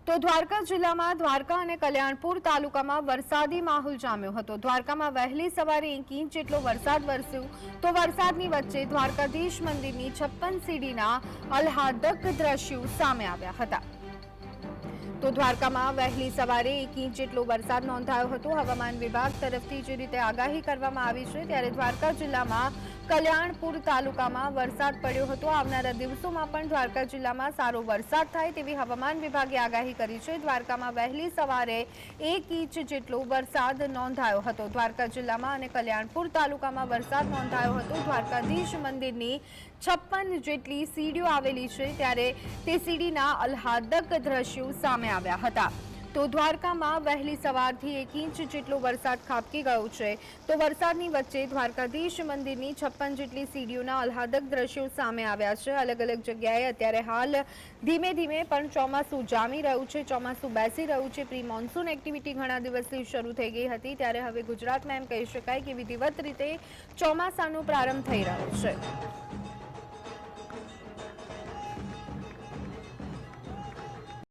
તો દ્વારકા જિલ્લામાં દ્વારકા અને કલ્યાણપુર તાલુકામાં વરસાદી માહોલ જામ્યો હતો। દ્વારકામાં વહેલી સવારે 1 ઇંચ જેટલો વરસાદ વરસ્યો। તો વરસાદની વચ્ચે દ્વારકાધીશ મંદિરની 56 સીડીના આહ્લાદક દ્રશ્યો સામે આવ્યા હતા। તો દ્વારકામાં વહેલી સવારે 1 ઇંચ જેટલો વરસાદ નોંધાયો હતો। હવામાન વિભાગ તરફથી જે રીતે આગાહી કરવામાં આવી છે ત્યારે દ્વારકા જિલ્લામાં કલ્યાણપુર તાલુકામાં વરસાદ પડ્યો હતો। આવનારા દિવસોમાં પણ દ્વારકા જિલ્લામાં સારો વરસાદ થાય તેવી હવામાન વિભાગે આગાહી કરી છે। દ્વારકામાં વહેલી સવારે 1 ઇંચ જેટલો વરસાદ નોંધાયો હતો। દ્વારકા જિલ્લામાં અને કલ્યાણપુર તાલુકામાં વરસાદ નોંધાયો હતો। દ્વારકાધીશ મંદિરની 56 જેટલી સીડીઓ આવેલી છે ત્યારે તે સીડીના આહ્લાદક દ્રશ્યો સામે આવ્યા હતા। તો દ્વારકામાં વહેલી સવારથી 1 ઇંચ જેટલો વરસાદ ખાબકી ગયો છે। તો વરસાદની વચ્ચે દ્વારકાધીશ મંદિરની 56 જેટલી સીડીઓના આહ્લાદક દ્રશ્યો સામે આવ્યા છે। અલગ અલગ જગ્યાએ અત્યારે હાલ ધીમે ધીમે પણ ચોમાસું જામી રહ્યું છે, ચોમાસું બેસી રહ્યું છે। પ્રી મોન્સૂન એક્ટિવિટી ઘણા દિવસથી શરૂ થઈ ગઈ હતી ત્યારે હવે ગુજરાતમાં એમ કહી શકાય કે વિધિવત રીતે ચોમાસાનો પ્રારંભ થઈ રહ્યો છે।